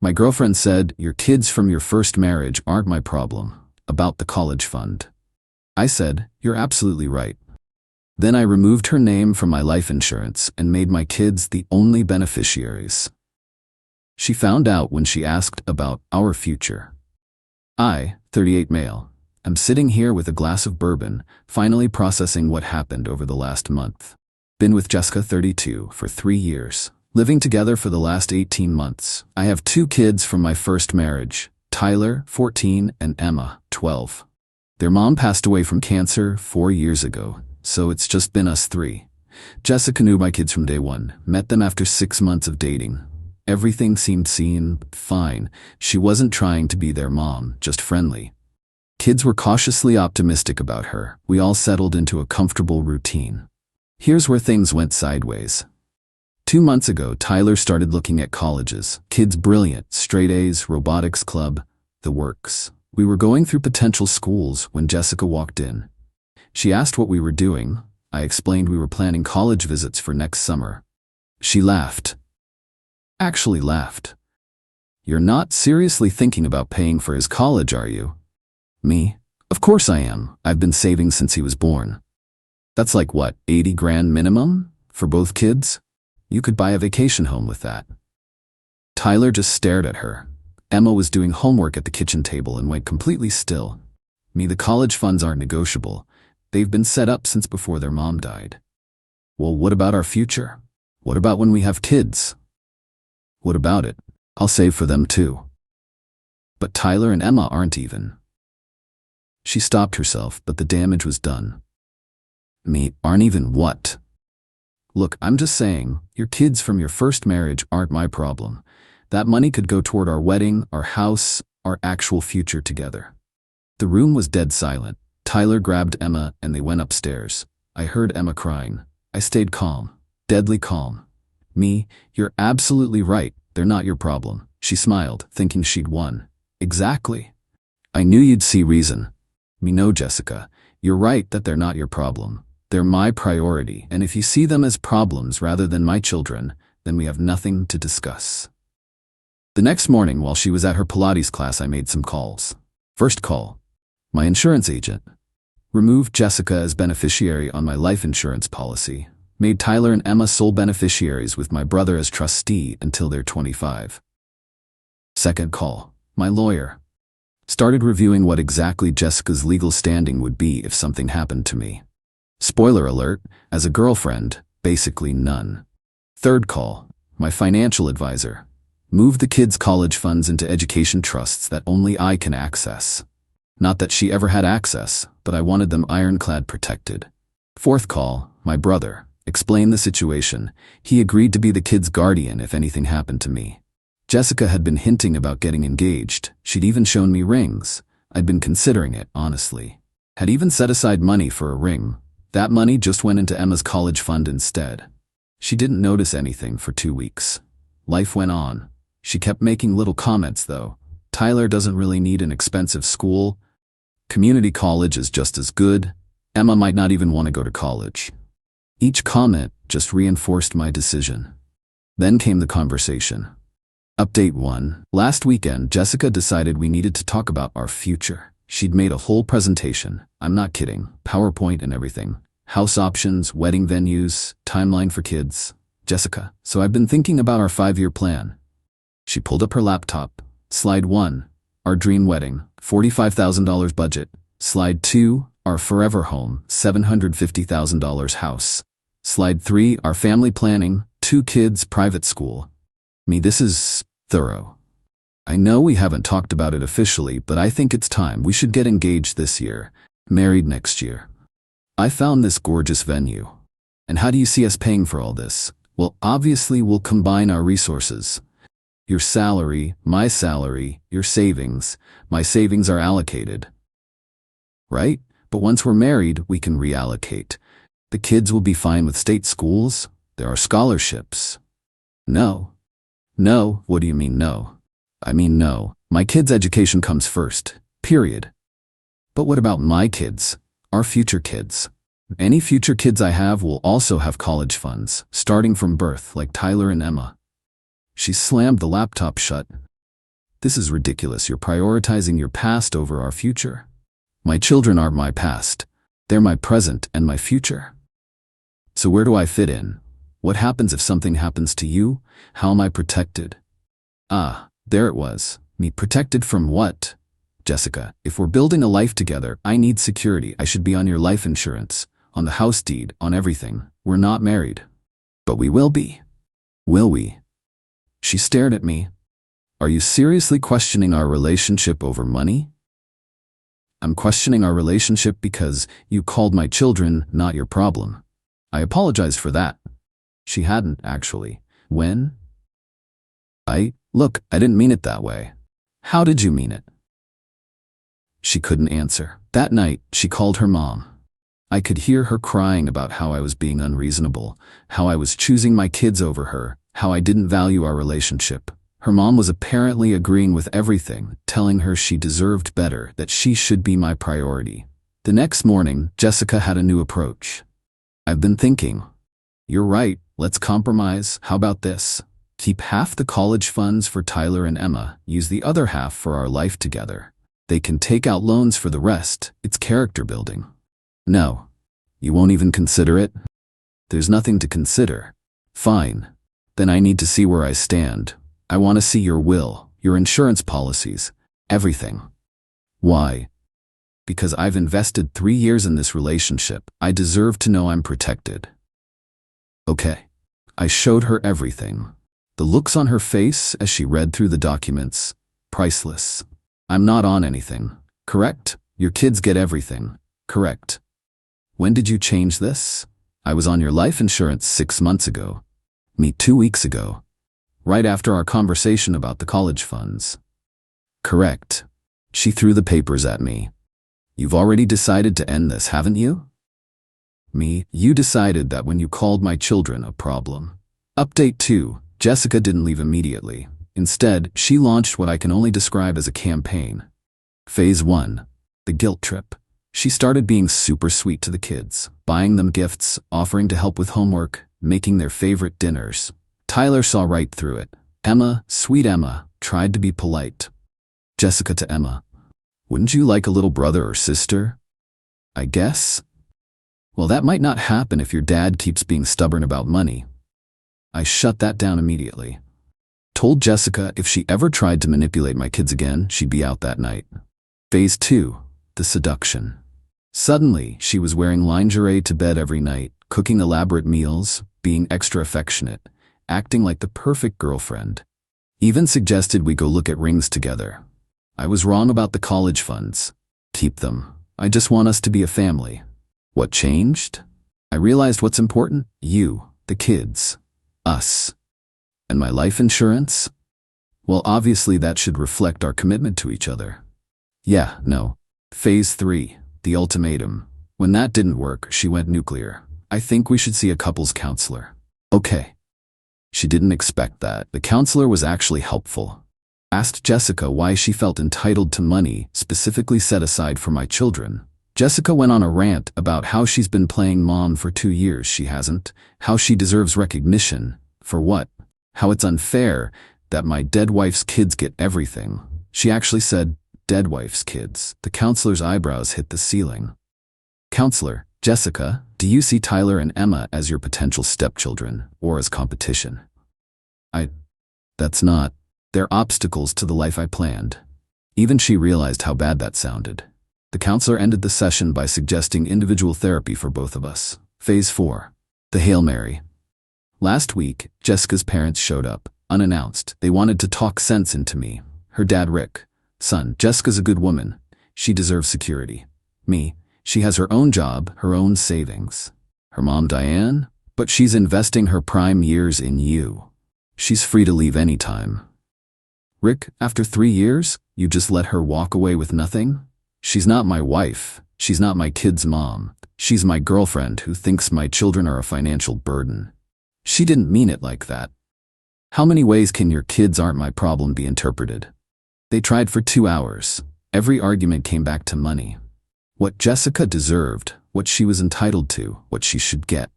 My girlfriend said, "Your kids from your first marriage aren't my problem," about the college fund. I said, "You're absolutely right." Then I removed her name from my life insurance and made my kids the only beneficiaries. She found out when she asked about our future. I, 38 male, am sitting here with a glass of bourbon, finally processing what happened over the last month. Been with Jessica, 32, for 3 years. Living together for the last 18 months. I have 2 kids from my first marriage, Tyler, 14, and Emma, 12. Their mom passed away from cancer 4 years ago, so it's just been us 3. Jessica knew my kids from day one, met them after 6 months of dating. Everything seemed fine. She wasn't trying to be their mom, just friendly. Kids were cautiously optimistic about her. We all settled into a comfortable routine. Here's where things went sideways. 2 months ago, Tyler started looking at colleges. Kids brilliant, straight A's, robotics club, the works. We were going through potential schools when Jessica walked in. She asked what we were doing. I explained we were planning college visits for next summer. She laughed. Actually laughed. "You're not seriously thinking about paying for his college, are you?" Me? "Of course I am. I've been saving since he was born." "That's like what, 80 grand minimum? For both kids? You could buy a vacation home with that." Tyler just stared at her. Emma was doing homework at the kitchen table and went completely still. "Me, the college funds aren't negotiable. They've been set up since before their mom died." "Well, what about our future? What about when we have kids?" "What about it? I'll save for them too." "But Tyler and Emma aren't even." She stopped herself, but the damage was done. "Me, aren't even what?" "Look, I'm just saying, your kids from your first marriage aren't my problem. That money could go toward our wedding, our house, our actual future together." The room was dead silent. Tyler grabbed Emma and they went upstairs. I heard Emma crying. I stayed calm, deadly calm. "Me, you're absolutely right. They're not your problem." She smiled, thinking she'd won. "Exactly. I knew you'd see reason." "Me, no, Jessica. You're right that they're not your problem. They're my priority, and if you see them as problems rather than my children, then we have nothing to discuss." The next morning, while she was at her Pilates class, I made some calls. First call. My insurance agent. Removed Jessica as beneficiary on my life insurance policy. Made Tyler and Emma sole beneficiaries with my brother as trustee until they're 25. Second call. My lawyer. Started reviewing what exactly Jessica's legal standing would be if something happened to me. Spoiler alert, as a girlfriend, basically none. Third call. My financial advisor. Moved the kids' college funds into education trusts that only I can access. Not that she ever had access, but I wanted them ironclad protected. Fourth call. My brother. Explained the situation. He agreed to be the kids' guardian if anything happened to me. Jessica had been hinting about getting engaged. She'd even shown me rings. I'd been considering it, honestly. Had even set aside money for a ring. That money just went into Emma's college fund instead. She didn't notice anything for 2 weeks. Life went on. She kept making little comments though. "Tyler doesn't really need an expensive school. Community college is just as good. Emma might not even want to go to college." Each comment just reinforced my decision. Then came the conversation. Update 1. Last weekend, Jessica decided we needed to talk about our future. She'd made a whole presentation. I'm not kidding. PowerPoint and everything. House options, wedding venues, timeline for kids. "Jessica, so I've been thinking about our 5-year plan." She pulled up her laptop. Slide 1. Our dream wedding, $45,000 budget. Slide 2. Our forever home, $750,000 house. Slide 3. Our family planning, 2 kids, private school. Me, this is thorough. I know we haven't talked about it officially, but I think it's time. We should get engaged this year, married next year. I found this gorgeous venue. And how do you see us paying for all this? Well, obviously we'll combine our resources. Your salary, my salary, your savings. My savings are allocated. Right? But once we're married, we can reallocate. The kids will be fine with state schools. There are scholarships. No. No, what do you mean no? I mean no. My kids' education comes first, period. But what about my kids? Our future kids? Any future kids I have will also have college funds, starting from birth, like Tyler and Emma. She slammed the laptop shut. This is ridiculous. You're prioritizing your past over our future. My children aren't my past. They're my present and my future. So where do I fit in? What happens if something happens to you? How am I protected? Ah, there it was. Me protected from what? Jessica, if we're building a life together, I need security. I should be on your life insurance, on the house deed, on everything. We're not married. But we will be. Will we? She stared at me. Are you seriously questioning our relationship over money? I'm questioning our relationship because you called my children not your problem. I apologize for that. She hadn't, actually. When? Look, I didn't mean it that way. How did you mean it? She couldn't answer. That night, she called her mom. I could hear her crying about how I was being unreasonable, how I was choosing my kids over her, how I didn't value our relationship. Her mom was apparently agreeing with everything, telling her she deserved better, that she should be my priority. The next morning, Jessica had a new approach. I've been thinking. You're right, let's compromise. How about this? Keep half the college funds for Tyler and Emma, use the other half for our life together. They can take out loans for the rest. It's character building. No. You won't even consider it? There's nothing to consider. Fine. Then I need to see where I stand. I want to see your will, your insurance policies, everything. Why? Because I've invested 3 years in this relationship. I deserve to know I'm protected. Okay. I showed her everything. The looks on her face as she read through the documents, priceless. I'm not on anything, correct? Your kids get everything, correct? When did you change this? I was on your life insurance 6 months ago. Me 2 weeks ago. Right after our conversation about the college funds. Correct. She threw the papers at me. You've already decided to end this, haven't you? Me, you decided that when you called my children a problem. Update 2. Jessica didn't leave immediately. Instead, she launched what I can only describe as a campaign. Phase 1. The guilt trip. She started being super sweet to the kids, buying them gifts, offering to help with homework, making their favorite dinners. Tyler saw right through it. Emma, sweet Emma, tried to be polite. Jessica to Emma. Wouldn't you like a little brother or sister? I guess. Well, that might not happen if your dad keeps being stubborn about money. I shut that down immediately. Told Jessica if she ever tried to manipulate my kids again, she'd be out that night. Phase 2. The seduction. Suddenly, she was wearing lingerie to bed every night, cooking elaborate meals, being extra affectionate, acting like the perfect girlfriend. Even suggested we go look at rings together. I was wrong about the college funds. Keep them. I just want us to be a family. What changed? I realized what's important. You, the kids, us. And my life insurance? Well, obviously that should reflect our commitment to each other. Yeah, no. Phase 3. The ultimatum. When that didn't work, she went nuclear. I think we should see a couples counselor. Okay. She didn't expect that. The counselor was actually helpful. Asked Jessica why she felt entitled to money specifically set aside for my children. Jessica went on a rant about how she's been playing mom for 2 years. She hasn't. How she deserves recognition. For what? How it's unfair that my dead wife's kids get everything. She actually said, dead wife's kids. The counselor's eyebrows hit the ceiling. Counselor, Jessica, do you see Tyler and Emma as your potential stepchildren or as competition? That's not. They're obstacles to the life I planned. Even she realized how bad that sounded. The counselor ended the session by suggesting individual therapy for both of us. Phase 4. The Hail Mary. Last week, Jessica's parents showed up, unannounced. They wanted to talk sense into me. Her dad, Rick. Son, Jessica's a good woman. She deserves security. Me, she has her own job, her own savings. Her mom, Diane? But she's investing her prime years in you. She's free to leave anytime. Rick, after 3 years, you just let her walk away with nothing? She's not my wife. She's not my kid's mom. She's my girlfriend who thinks my children are a financial burden. She didn't mean it like that. How many ways can your kids aren't my problem be interpreted? They tried for 2 hours. Every argument came back to money. What Jessica deserved, what she was entitled to, what she should get.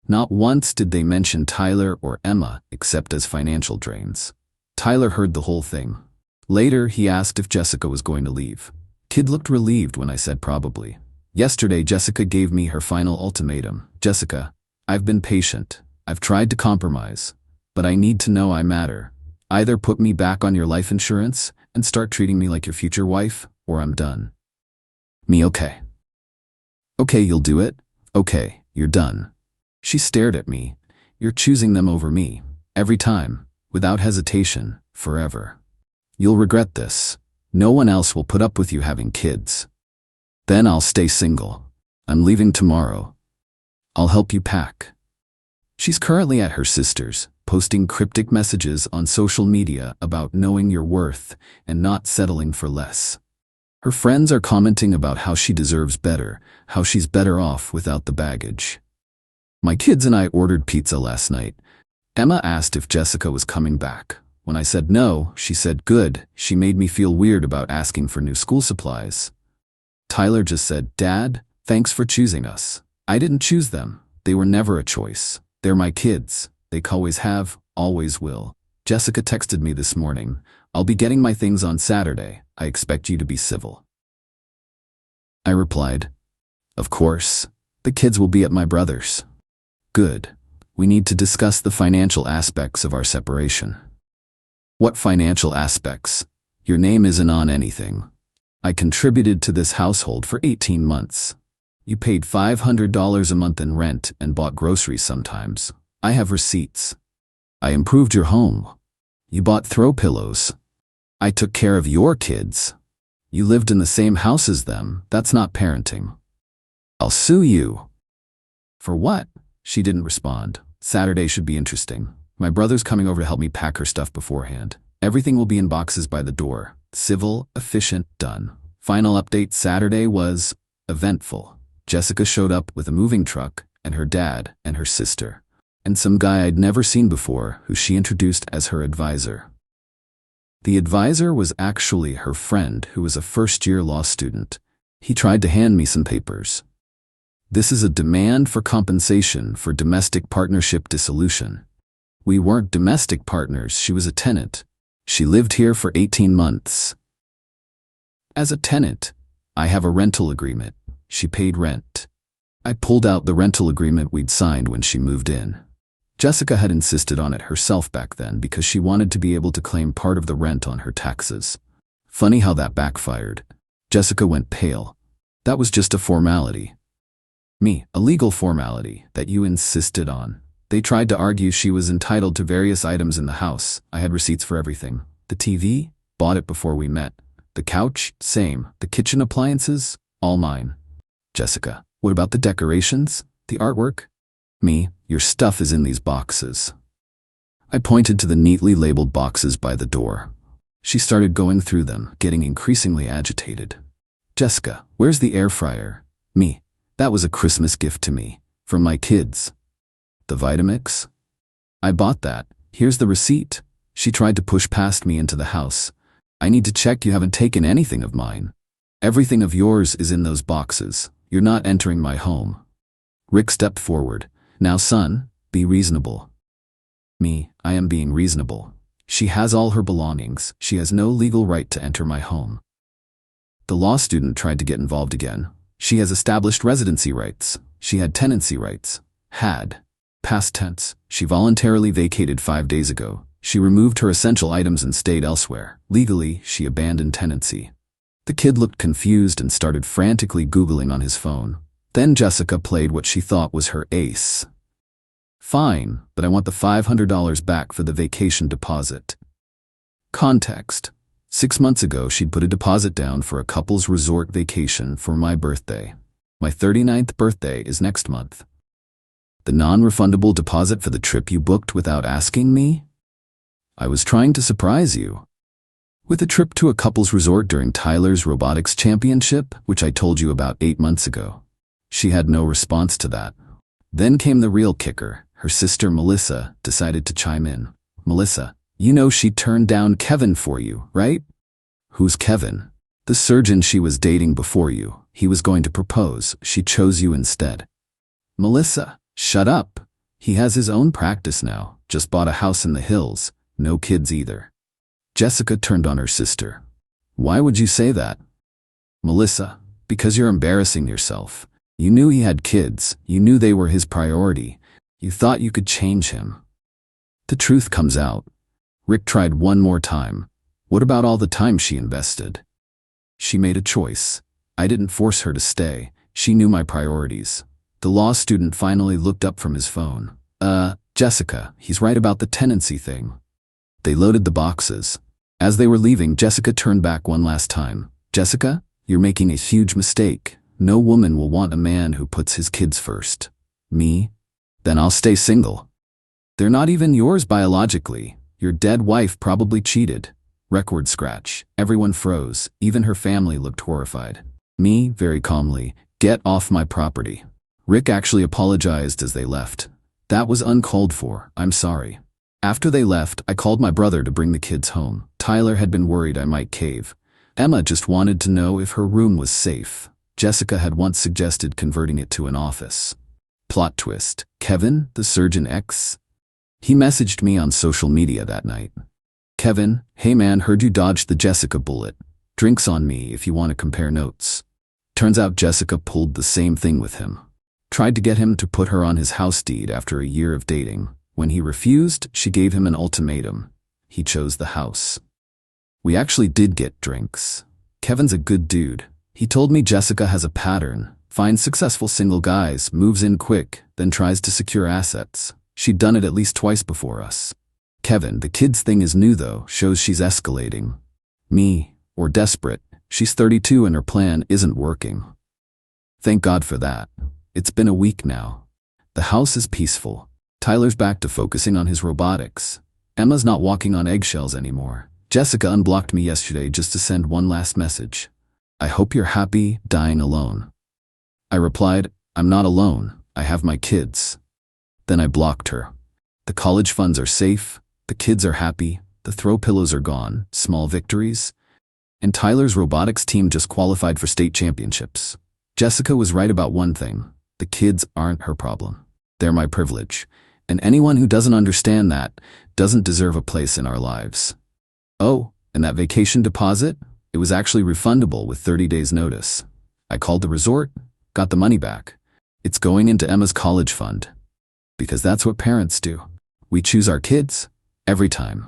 Not once did they mention Tyler or Emma except as financial drains. Tyler heard the whole thing. Later, he asked if Jessica was going to leave. Kid looked relieved when I said probably. Yesterday, Jessica gave me her final ultimatum. Jessica, I've been patient. I've tried to compromise. But I need to know I matter. Either put me back on your life insurance and start treating me like your future wife, or I'm done. Me, okay. Okay, you'll do it? Okay, you're done. She stared at me. You're choosing them over me. Every time. Without hesitation. Forever. You'll regret this. No one else will put up with you having kids. Then I'll stay single. I'm leaving tomorrow. I'll help you pack. She's currently at her sister's, posting cryptic messages on social media about knowing your worth and not settling for less. Her friends are commenting about how she deserves better, how she's better off without the baggage. My kids and I ordered pizza last night. Emma asked if Jessica was coming back. When I said no, she said good. She made me feel weird about asking for new school supplies. Tyler just said, Dad, thanks for choosing us. I didn't choose them. They were never a choice. They're my kids. They always have, always will. Jessica texted me this morning. I'll be getting my things on Saturday. I expect you to be civil. I replied, of course. The kids will be at my brother's. Good. We need to discuss the financial aspects of our separation. What financial aspects? Your name isn't on anything. I contributed to this household for 18 months. You paid $500 a month in rent and bought groceries sometimes. I have receipts. I improved your home. You bought throw pillows. I took care of your kids. You lived in the same house as them. That's not parenting. I'll sue you. For what? She didn't respond. Saturday should be interesting. My brother's coming over to help me pack her stuff beforehand. Everything will be in boxes by the door. Civil, efficient, done. Final update Saturday was eventful. Jessica showed up with a moving truck and her dad and her sister, and some guy I'd never seen before who she introduced as her advisor. The advisor was actually her friend who was a first-year law student. He tried to hand me some papers. This is a demand for compensation for domestic partnership dissolution. We weren't domestic partners, she was a tenant. She lived here for 18 months. As a tenant, I have a rental agreement. She paid rent. I pulled out the rental agreement we'd signed when she moved in. Jessica had insisted on it herself back then because she wanted to be able to claim part of the rent on her taxes. Funny how that backfired. Jessica went pale. That was just a formality. Me, a legal formality that you insisted on. They tried to argue she was entitled to various items in the house. I had receipts for everything. The TV? Bought it before we met. The couch? Same. The kitchen appliances? All mine. Jessica, what about the decorations? The artwork? Me, your stuff is in these boxes. I pointed to the neatly labeled boxes by the door. She started going through them, getting increasingly agitated. Jessica, where's the air fryer? Me, that was a Christmas gift to me. From my kids. The Vitamix? I bought that. Here's the receipt. She tried to push past me into the house. I need to check you haven't taken anything of mine. Everything of yours is in those boxes. You're not entering my home. Rick stepped forward. Now, son, be reasonable. Me, I am being reasonable. She has all her belongings. She has no legal right to enter my home. The law student tried to get involved again. She has established residency rights. She had tenancy rights. Had. Past tense. She voluntarily vacated 5 days ago. She removed her essential items and stayed elsewhere. Legally, she abandoned tenancy. The kid looked confused and started frantically Googling on his phone. Then Jessica played what she thought was her ace. Fine, but I want the $500 back for the vacation deposit. Context. 6 months ago, she'd put a deposit down for a couple's resort vacation for my birthday. My 39th birthday is next month. The non-refundable deposit for the trip you booked without asking me? I was trying to surprise you. With a trip to a couple's resort during Tyler's robotics championship, which I told you about 8 months ago. She had no response to that. Then came the real kicker. Her sister Melissa decided to chime in. Melissa, you know she turned down Kevin for you, right? Who's Kevin? The surgeon she was dating before you. He was going to propose. She chose you instead. Melissa, shut up. He has his own practice now. Just bought a house in the hills. No kids either. Jessica turned on her sister. Why would you say that? Melissa, because you're embarrassing yourself. You knew he had kids. You knew they were his priority. You thought you could change him. The truth comes out. Rick tried one more time. What about all the time she invested? She made a choice. I didn't force her to stay. She knew my priorities. The law student finally looked up from his phone. Jessica, he's right about the tenancy thing. They loaded the boxes. As they were leaving, Jessica turned back one last time. Jessica, you're making a huge mistake. No woman will want a man who puts his kids first. Me? Then I'll stay single. They're not even yours biologically. Your dead wife probably cheated. Record scratch. Everyone froze. Even her family looked horrified. Me, very calmly, get off my property. Rick actually apologized as they left. That was uncalled for. I'm sorry. After they left, I called my brother to bring the kids home. Tyler had been worried I might cave. Emma just wanted to know if her room was safe. Jessica had once suggested converting it to an office. Plot twist. Kevin, the surgeon ex? He messaged me on social media that night. Kevin, hey man, heard you dodged the Jessica bullet. Drinks on me if you want to compare notes. Turns out Jessica pulled the same thing with him. Tried to get him to put her on his house deed after a year of dating. When he refused, she gave him an ultimatum. He chose the house. We actually did get drinks. Kevin's a good dude. He told me Jessica has a pattern. Finds successful single guys, moves in quick, then tries to secure assets. She'd done it at least twice before us. Kevin, the kids thing is new though, shows she's escalating. Me, or desperate. She's 32 and her plan isn't working. Thank God for that. It's been a week now. The house is peaceful. Tyler's back to focusing on his robotics. Emma's not walking on eggshells anymore. Jessica unblocked me yesterday just to send one last message. I hope you're happy dying alone. I replied, I'm not alone. I have my kids. Then I blocked her. The college funds are safe. The kids are happy. The throw pillows are gone. Small victories. And Tyler's robotics team just qualified for state championships. Jessica was right about one thing. The kids aren't her problem. They're my privilege. And anyone who doesn't understand that doesn't deserve a place in our lives. Oh, and that vacation deposit? It was actually refundable with 30 days notice. I called the resort, got the money back. It's going into Emma's college fund. Because that's what parents do. We choose our kids every time.